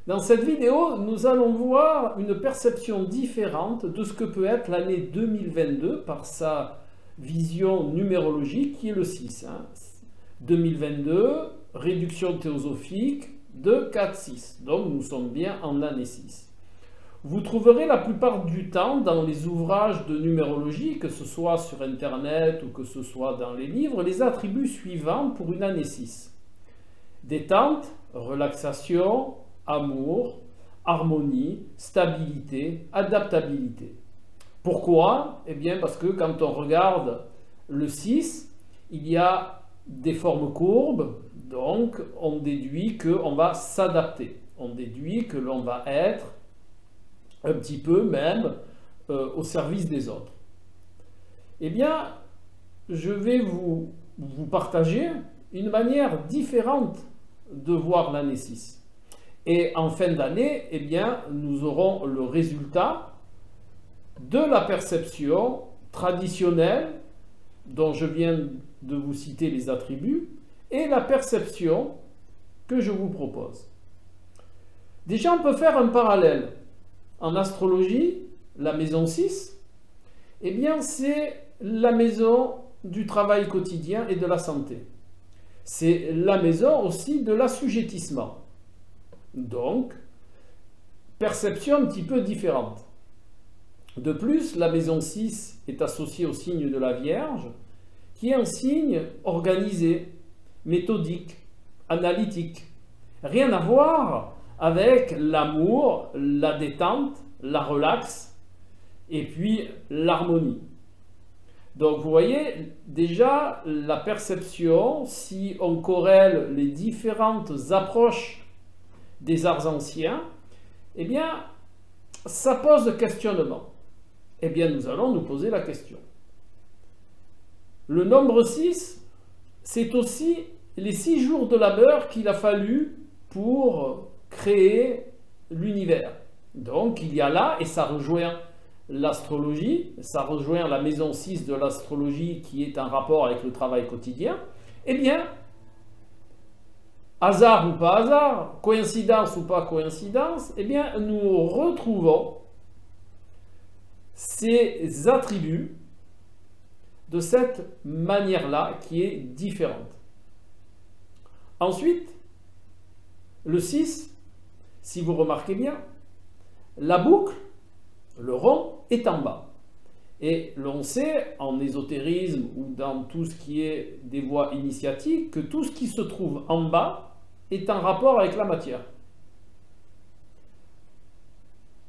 Dans cette vidéo, nous allons voir une perception différente de ce que peut être l'année 2022 par sa vision numérologique qui est le 6. 2022, réduction théosophique de 4-6. Donc nous sommes bien en année 6. Vous trouverez la plupart du temps dans les ouvrages de numérologie, que ce soit sur Internet ou que ce soit dans les livres, les attributs suivants pour une année 6. Détente, relaxation, amour, harmonie, stabilité, adaptabilité. Pourquoi? Eh bien parce que quand on regarde le 6, il y a des formes courbes, donc on déduit qu'on va s'adapter. On déduit que l'on va être un petit peu même au service des autres. Eh bien, je vais vous partager une manière différente de voir l'année 6. Et en fin d'année, eh bien, nous aurons le résultat de la perception traditionnelle dont je viens de vous citer les attributs et la perception que je vous propose. Déjà, on peut faire un parallèle. En astrologie, la maison 6, eh bien, c'est la maison du travail quotidien et de la santé. C'est la maison aussi de l'assujettissement. Donc, perception un petit peu différente. De plus, la maison 6 est associée au signe de la Vierge, qui est un signe organisé, méthodique, analytique. Rien à voir avec l'amour, la détente, la relaxe et puis l'harmonie. Donc vous voyez déjà la perception, si on corrèle les différentes approches des arts anciens, eh bien ça pose questionnement. Eh bien nous allons nous poser la question. Le nombre 6, c'est aussi les 6 jours de labeur qu'il a fallu pour créer l'univers. Donc il y a là, et ça rejoint l'astrologie, ça rejoint la maison 6 de l'astrologie qui est en rapport avec le travail quotidien, eh bien, hasard ou pas hasard, coïncidence ou pas coïncidence, eh bien, nous retrouvons ces attributs de cette manière-là qui est différente. Ensuite, le 6, si vous remarquez bien, la boucle, le rond, est en bas. Et l'on sait en ésotérisme ou dans tout ce qui est des voies initiatiques que tout ce qui se trouve en bas est en rapport avec la matière.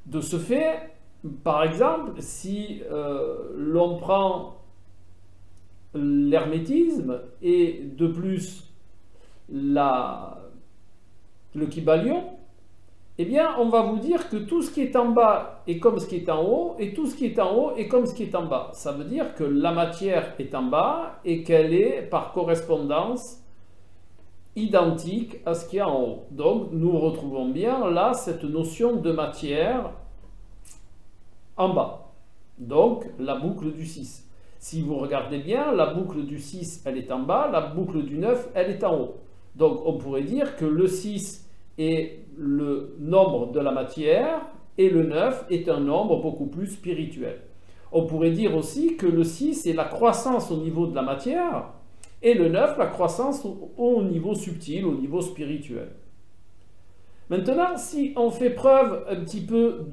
De ce fait, par exemple, si l'on prend l'hermétisme et de plus le Kybalion, eh bien, on va vous dire que tout ce qui est en bas est comme ce qui est en haut, et tout ce qui est en haut est comme ce qui est en bas. Ça veut dire que la matière est en bas et qu'elle est par correspondance identique à ce qui est en haut. Donc, nous retrouvons bien là cette notion de matière en bas. Donc, la boucle du 6. Si vous regardez bien, la boucle du 6, elle est en bas, la boucle du 9, elle est en haut. Donc, on pourrait dire que le 6 est le nombre de la matière et le 9 est un nombre beaucoup plus spirituel. On pourrait dire aussi que le 6 est la croissance au niveau de la matière et le 9 la croissance au niveau subtil, au niveau spirituel. Maintenant, si on fait preuve un petit peu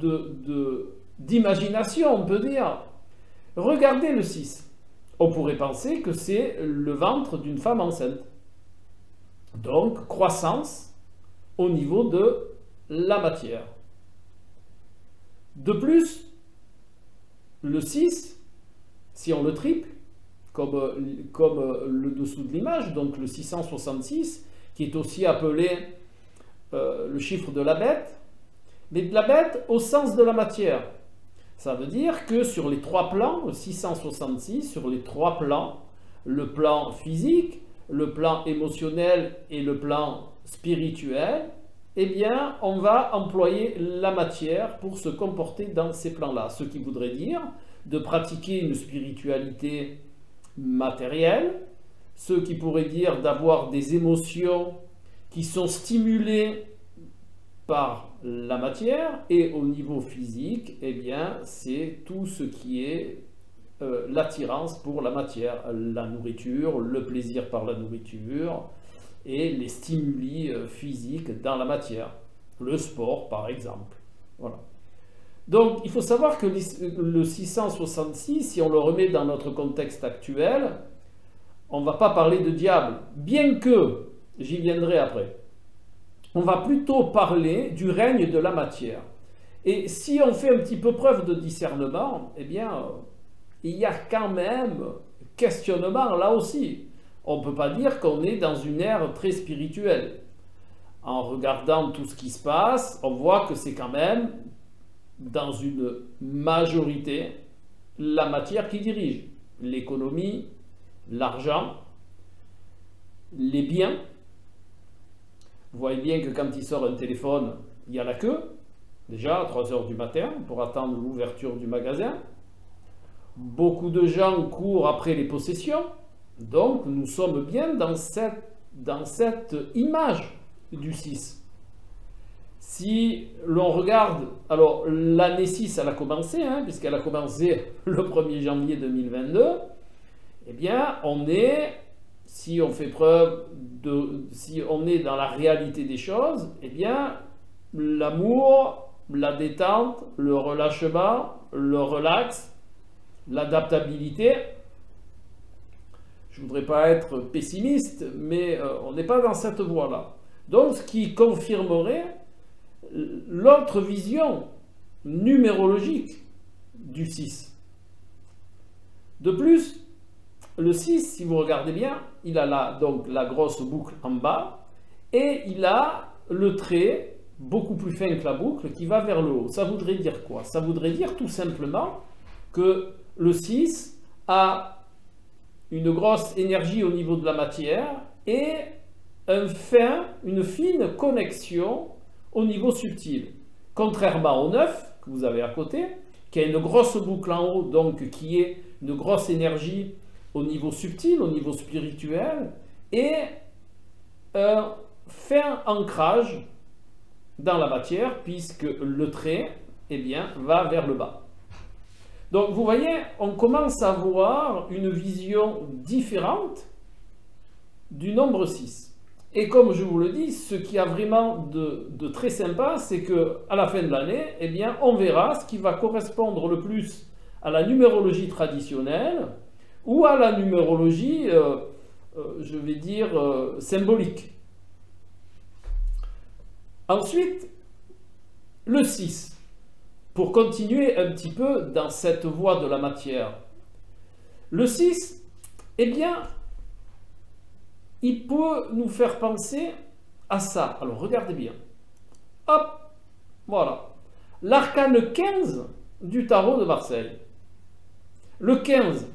d'imagination, on peut dire, regardez le 6. On pourrait penser que c'est le ventre d'une femme enceinte. Donc, croissance au niveau de la matière. De plus, le 6, si on le triple, comme le dessous de l'image, donc le 666, qui est aussi appelé le chiffre de la bête, mais de la bête au sens de la matière. Ça veut dire que sur les 3 plans, le 666, sur les 3 plans, le plan physique, le plan émotionnel et le plan spirituel, eh bien, on va employer la matière pour se comporter dans ces plans-là. Ce qui voudrait dire de pratiquer une spiritualité matérielle, ce qui pourrait dire d'avoir des émotions qui sont stimulées par la matière, et au niveau physique, eh bien, c'est tout ce qui est l'attirance pour la matière, la nourriture, le plaisir par la nourriture et les stimuli physiques dans la matière, le sport par exemple. Voilà. Donc il faut savoir que le 666, si on le remet dans notre contexte actuel, on ne va pas parler de diable, bien que, j'y viendrai après, on va plutôt parler du règne de la matière. Et si on fait un petit peu preuve de discernement, eh bien, il y a quand même questionnement là aussi. On ne peut pas dire qu'on est dans une ère très spirituelle. En regardant tout ce qui se passe, on voit que c'est quand même, dans une majorité, la matière qui dirige. L'économie, l'argent, les biens. Vous voyez bien que quand il sort un téléphone, il y a la queue, déjà à 3 h du matin, pour attendre l'ouverture du magasin. Beaucoup de gens courent après les possessions, donc nous sommes bien dans cette image du 6. Si l'on regarde, alors l'année 6 elle a commencé, puisqu'elle a commencé le 1er janvier 2022, eh bien on est, si on fait preuve si on est dans la réalité des choses, eh bien l'amour, la détente, le relâchement, le relax, l'adaptabilité. Je ne voudrais pas être pessimiste, mais on n'est pas dans cette voie-là. Donc, ce qui confirmerait l'autre vision numérologique du 6. De plus, le 6, si vous regardez bien, il a là donc la grosse boucle en bas et il a le trait beaucoup plus fin que la boucle qui va vers le haut. Ça voudrait dire quoi? Ça voudrait dire tout simplement que le 6 a une grosse énergie au niveau de la matière et une fine connexion au niveau subtil. Contrairement au 9 que vous avez à côté, qui a une grosse boucle en haut, donc qui est une grosse énergie au niveau subtil, au niveau spirituel, et un fin ancrage dans la matière, puisque le trait, eh bien, va vers le bas. Donc vous voyez, on commence à voir une vision différente du nombre 6. Et comme je vous le dis, ce qui a vraiment de très sympa, c'est qu'à la fin de l'année, eh bien, on verra ce qui va correspondre le plus à la numérologie traditionnelle ou à la numérologie, je vais dire, symbolique. Ensuite, le 6. Pour continuer un petit peu dans cette voie de la matière. Le 6, eh bien, il peut nous faire penser à ça. Alors, regardez bien. Hop, voilà. L'arcane 15 du tarot de Marseille. Le 15,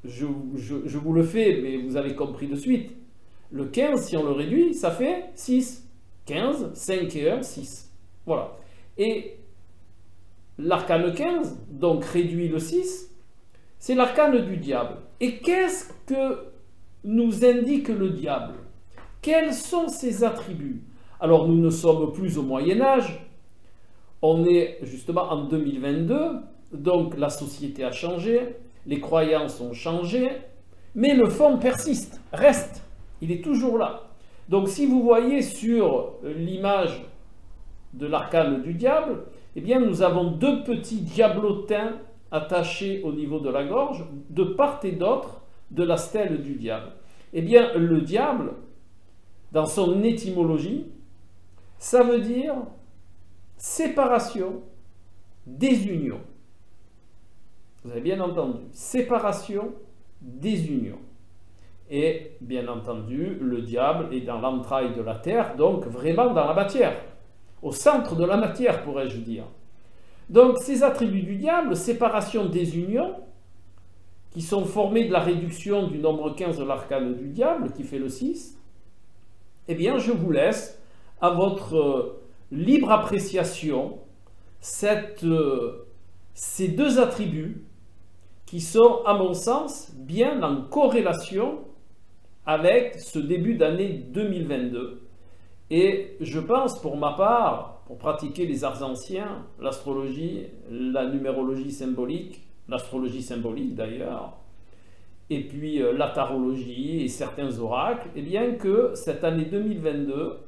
je vous le fais, mais vous avez compris de suite. Le 15, si on le réduit, ça fait 6. 15, 5 et 1, 6. Voilà. Et l'arcane 15, donc réduit le 6, c'est l'arcane du diable. Et qu'est-ce que nous indique le diable? Quels sont ses attributs? Alors nous ne sommes plus au Moyen-Âge, on est justement en 2022, donc la société a changé, les croyances ont changé, mais le fond persiste, reste, il est toujours là. Donc si vous voyez sur l'image de l'arcane du diable, eh bien nous avons 2 petits diablotins attachés au niveau de la gorge, de part et d'autre de la stèle du diable. Eh bien le diable, dans son étymologie, ça veut dire séparation, désunion. Vous avez bien entendu, séparation, désunion. Et bien entendu, le diable est dans l'entraille de la terre, donc vraiment dans la matière. Au centre de la matière, pourrais-je dire. Donc, ces attributs du diable, séparation, désunion, qui sont formés de la réduction du nombre 15 de l'arcane du diable, qui fait le 6, eh bien, je vous laisse à votre libre appréciation ces 2 attributs qui sont, à mon sens, bien en corrélation avec ce début d'année 2022. Et je pense, pour ma part, pour pratiquer les arts anciens, l'astrologie, la numérologie symbolique, l'astrologie symbolique d'ailleurs, et puis la tarologie et certains oracles, et bien que cette année 2022,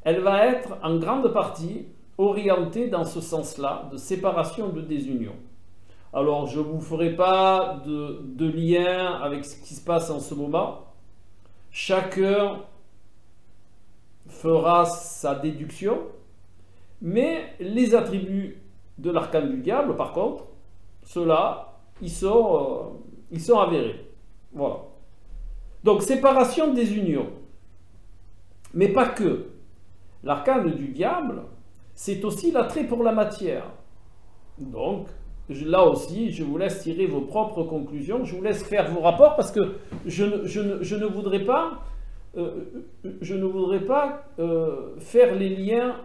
elle va être en grande partie orientée dans ce sens-là, de séparation, de désunion. Alors, je ne vous ferai pas de lien avec ce qui se passe en ce moment. Chacun fera sa déduction, mais les attributs de l'arcane du diable, par contre, ceux-là, ils sont avérés. Voilà. Donc, séparation des unions. Mais pas que. L'arcane du diable, c'est aussi l'attrait pour la matière. Donc, là aussi, je vous laisse tirer vos propres conclusions, je vous laisse faire vos rapports, parce que je ne voudrais pas, faire les liens.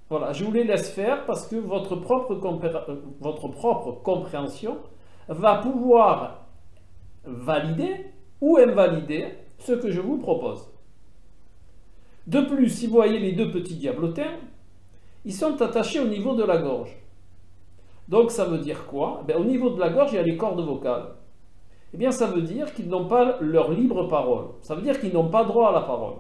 Voilà, je vous les laisse faire parce que votre propre compréhension va pouvoir valider ou invalider ce que je vous propose. De plus, si vous voyez les deux petits diablotins, ils sont attachés au niveau de la gorge. Donc ça veut dire quoi? Au niveau de la gorge, il y a les cordes vocales. Eh bien, ça veut dire qu'ils n'ont pas leur libre parole. Ça veut dire qu'ils n'ont pas droit à la parole.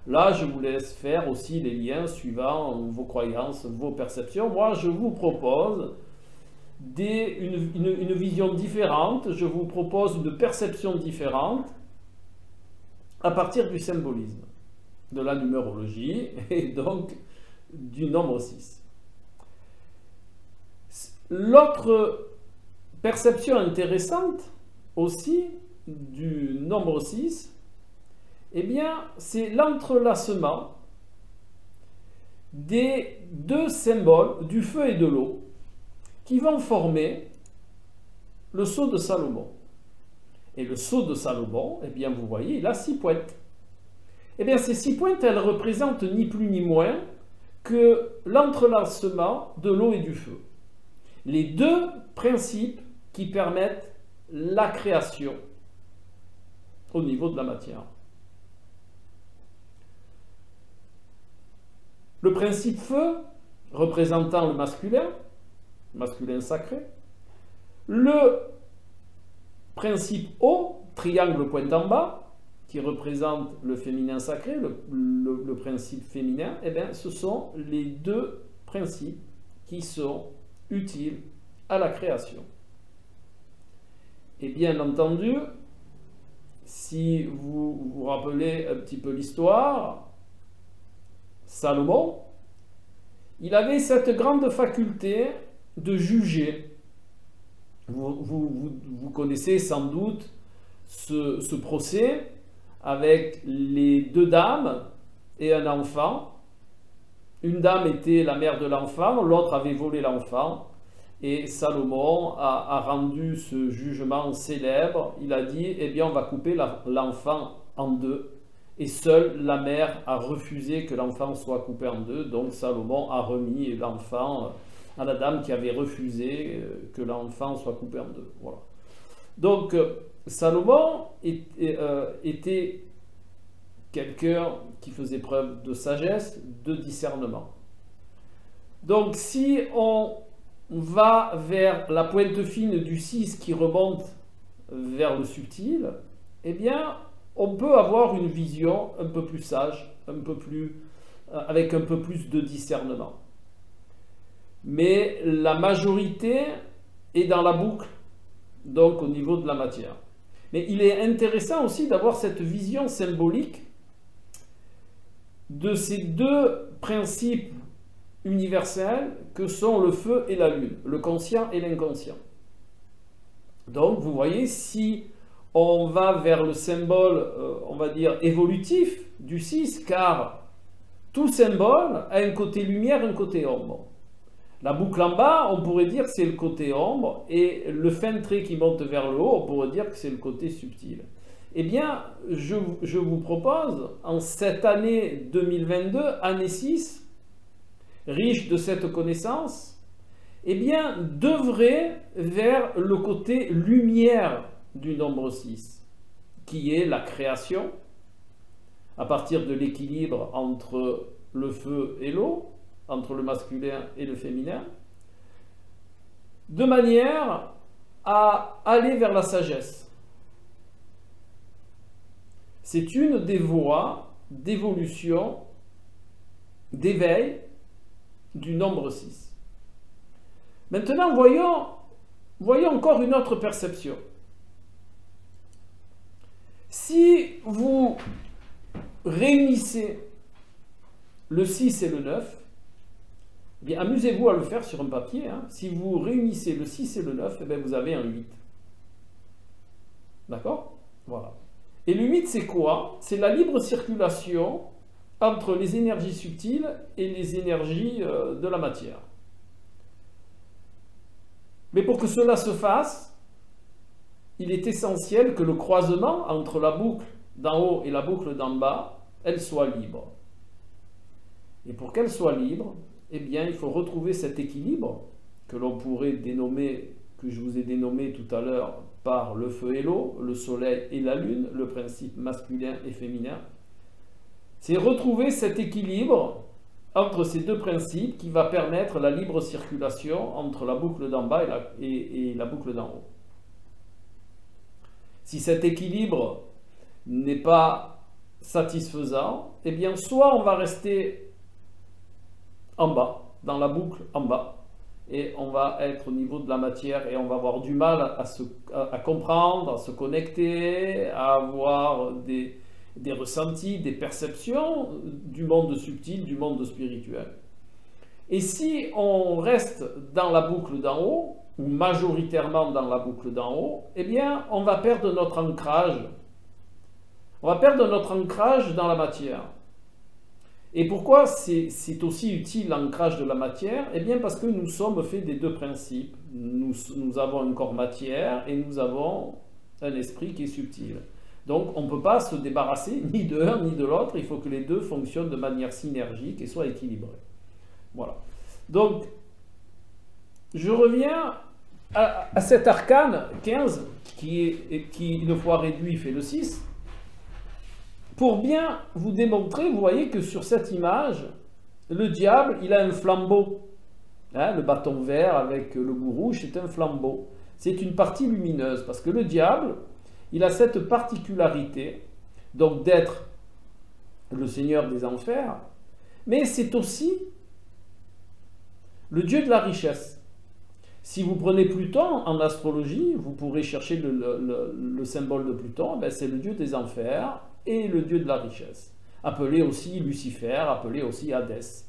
Là, je vous laisse faire aussi les liens suivant vos croyances, vos perceptions. Moi, je vous propose une vision différente, je vous propose une perception différente à partir du symbolisme, de la numérologie et donc du nombre 6. L'autre perception intéressante aussi du nombre 6, eh bien, c'est l'entrelacement des deux symboles du feu et de l'eau qui vont former le sceau de Salomon. Et le sceau de Salomon, eh bien, vous voyez, il a 6 pointes. Eh bien, ces 6 pointes, elles représentent ni plus ni moins que l'entrelacement de l'eau et du feu. Les deux principes qui permettent la création au niveau de la matière. Le principe feu, représentant le masculin sacré. Le principe eau, triangle point en bas, qui représente le féminin sacré, le principe féminin, eh bien, ce sont les deux principes qui sont utiles à la création. Et bien entendu, si vous vous rappelez un petit peu l'histoire, Salomon, il avait cette grande faculté de juger. Vous connaissez sans doute ce procès avec les deux dames et un enfant. Une dame était la mère de l'enfant, l'autre avait volé l'enfant. Et Salomon a rendu ce jugement célèbre. Il a dit, eh bien, on va couper l'enfant en deux. Et seule la mère a refusé que l'enfant soit coupé en deux. Donc Salomon a remis l'enfant à la dame qui avait refusé que l'enfant soit coupé en deux. Voilà. Donc Salomon était quelqu'un qui faisait preuve de sagesse, de discernement. Donc si on va vers la pointe fine du 6 qui remonte vers le subtil, eh bien, on peut avoir une vision un peu plus sage, avec un peu plus de discernement. Mais la majorité est dans la boucle, donc au niveau de la matière. Mais il est intéressant aussi d'avoir cette vision symbolique de ces deux principes universels que sont le feu et la lune, le conscient et l'inconscient. Donc, vous voyez, si on va vers le symbole, on va dire, évolutif du 6, car tout symbole a un côté lumière, un côté ombre. La boucle en bas, on pourrait dire que c'est le côté ombre, et le fin trait qui monte vers le haut, on pourrait dire que c'est le côté subtil. Eh bien, je vous propose, en cette année 2022, année 6, riche de cette connaissance, eh bien, d'œuvrer vers le côté lumière du nombre 6, qui est la création, à partir de l'équilibre entre le feu et l'eau, entre le masculin et le féminin, de manière à aller vers la sagesse. C'est une des voies d'évolution, d'éveil du nombre 6. Maintenant, voyons encore une autre perception. Si vous réunissez le 6 et le 9, eh bien, amusez-vous à le faire sur un papier. Hein. Si vous réunissez le 6 et le 9, eh bien, vous avez un 8. D'accord? Voilà. Et le 8, c'est quoi? C'est la libre circulation entre les énergies subtiles et les énergies de la matière. Mais pour que cela se fasse, il est essentiel que le croisement entre la boucle d'en haut et la boucle d'en bas, elle soit libre. Et pour qu'elle soit libre, eh bien, il faut retrouver cet équilibre que l'on pourrait dénommer, que je vous ai dénommé tout à l'heure par le feu et l'eau, le soleil et la lune, le principe masculin et féminin. C'est retrouver cet équilibre entre ces deux principes qui va permettre la libre circulation entre la boucle d'en bas et la boucle d'en haut. Si cet équilibre n'est pas satisfaisant, eh bien, soit on va rester en bas, dans la boucle en bas, et on va être au niveau de la matière et on va avoir du mal à comprendre, à se connecter, à avoir des ressentis, des perceptions du monde subtil, du monde spirituel. Et si on reste dans la boucle d'en haut, ou majoritairement dans la boucle d'en haut, eh bien, on va perdre notre ancrage. On va perdre notre ancrage dans la matière. Et pourquoi c'est aussi utile l'ancrage de la matière? Eh bien, parce que nous sommes faits des deux principes. Nous avons un corps matière et nous avons un esprit qui est subtil. Donc, on ne peut pas se débarrasser ni de l'un ni de l'autre. Il faut que les deux fonctionnent de manière synergique et soient équilibrés. Voilà. Donc, je reviens à cet arcane 15 qui, une fois réduit, fait le 6. Pour bien vous démontrer, vous voyez que sur cette image, le diable, il a un flambeau. Hein, le bâton vert avec le bout rouge, c'est un flambeau. C'est une partie lumineuse, parce que le diable, il a cette particularité, donc d'être le seigneur des enfers, mais c'est aussi le dieu de la richesse. Si vous prenez Pluton en astrologie, vous pourrez chercher le symbole de Pluton, ben c'est le dieu des enfers et le dieu de la richesse, appelé aussi Lucifer, appelé aussi Hadès.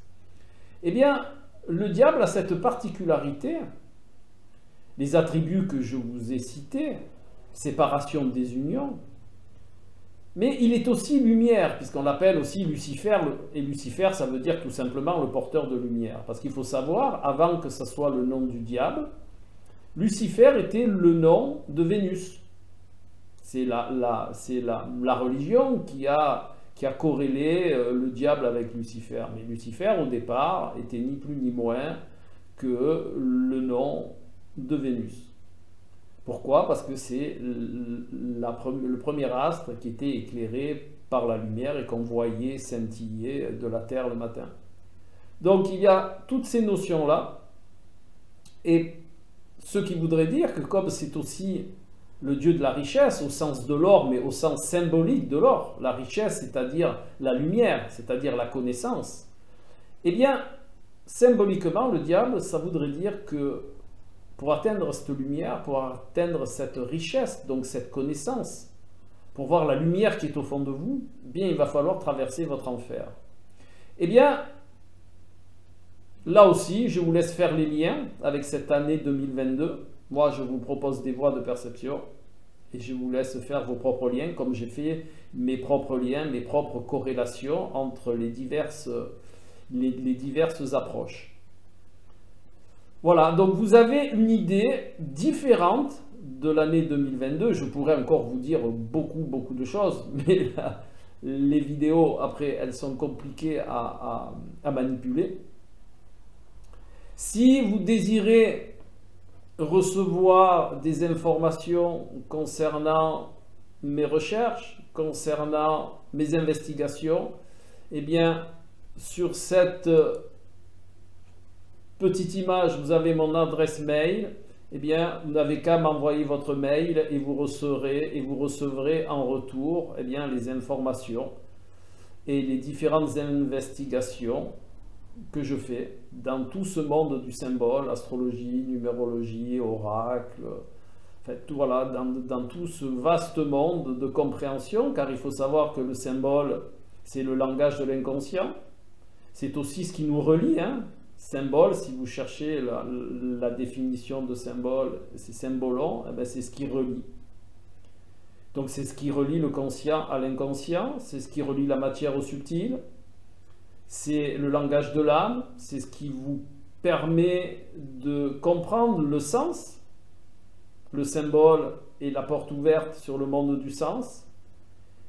Eh bien, le diable a cette particularité, les attributs que je vous ai cités, séparation des unions, mais il est aussi lumière, puisqu'on l'appelle aussi Lucifer, et Lucifer, ça veut dire tout simplement le porteur de lumière. Parce qu'il faut savoir, avant que ce soit le nom du diable, Lucifer était le nom de Vénus. C'est la religion qui a corrélé le diable avec Lucifer. Mais Lucifer, au départ, était ni plus ni moins que le nom de Vénus. Pourquoi? Parce que c'est le premier astre qui était éclairé par la lumière et qu'on voyait scintiller de la Terre le matin. Donc il y a toutes ces notions-là, et ce qui voudrait dire que comme c'est aussi le dieu de la richesse au sens de l'or, mais au sens symbolique de l'or, la richesse, c'est-à-dire la lumière, c'est-à-dire la connaissance, eh bien, symboliquement, le diable, ça voudrait dire que pour atteindre cette lumière, pour atteindre cette richesse, donc cette connaissance, pour voir la lumière qui est au fond de vous, eh bien, il va falloir traverser votre enfer. Eh bien, là aussi, je vous laisse faire les liens avec cette année 2022. Moi, je vous propose des voies de perception et je vous laisse faire vos propres liens, comme j'ai fait mes propres liens, mes propres corrélations entre les diverses approches. Voilà, donc vous avez une idée différente de l'année 2022. Je pourrais encore vous dire beaucoup de choses, mais là, les vidéos, après, elles sont compliquées à manipuler. Si vous désirez recevoir des informations concernant mes recherches, concernant mes investigations, eh bien, sur cette petite image, vous avez mon adresse mail. Eh bien, vous n'avez qu'à m'envoyer votre mail et vous recevrez en retour, eh bien, les informations et les différentes investigations que je fais dans tout ce monde du symbole, astrologie, numérologie, oracle, en fait, tout, voilà, dans tout ce vaste monde de compréhension, car il faut savoir que le symbole, c'est le langage de l'inconscient, c'est aussi ce qui nous relie, hein. Symbole, si vous cherchez la définition de symbole, c'est symbolon, eh c'est ce qui relie. Donc c'est ce qui relie le conscient à l'inconscient, c'est ce qui relie la matière au subtil, c'est le langage de l'âme, c'est ce qui vous permet de comprendre le sens. Le symbole est la porte ouverte sur le monde du sens.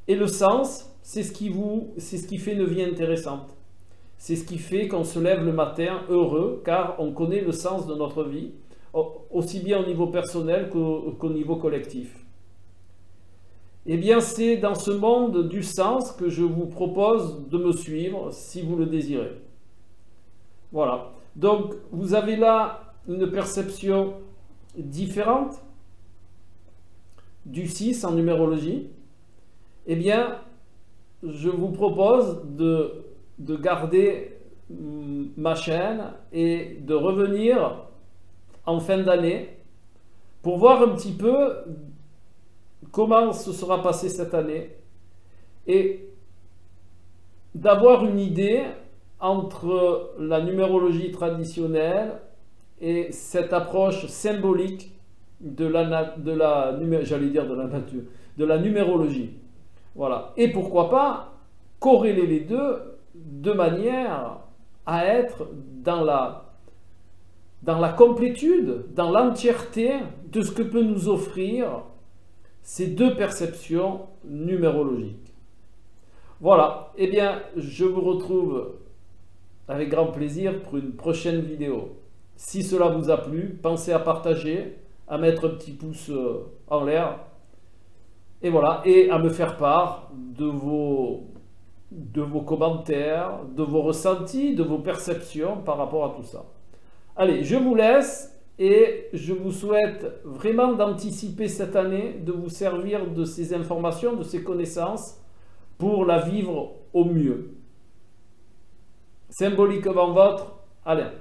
Et le sens, c'est ce qui fait une vie intéressante. C'est ce qui fait qu'on se lève le matin heureux, car on connaît le sens de notre vie, aussi bien au niveau personnel qu'au niveau collectif. Eh bien, c'est dans ce monde du sens que je vous propose de me suivre, si vous le désirez. Voilà. Donc, vous avez là une perception différente du 6 en numérologie. Eh bien, je vous propose de garder ma chaîne et de revenir en fin d'année pour voir un petit peu comment se sera passé cette année et d'avoir une idée entre la numérologie traditionnelle et cette approche symbolique de la numérologie. Voilà. Et pourquoi pas corréler les deux de manière à être dans la complétude, dans l'entièreté de ce que peut nous offrir ces deux perceptions numérologiques. Voilà, eh bien, je vous retrouve avec grand plaisir pour une prochaine vidéo. Si cela vous a plu, pensez à partager, à mettre un petit pouce en l'air, et voilà, et à me faire part de vos commentaires, de vos ressentis, de vos perceptions par rapport à tout ça. Allez, je vous laisse. Et je vous souhaite vraiment d'anticiper cette année, de vous servir de ces informations, de ces connaissances pour la vivre au mieux. Symboliquement votre, Alain.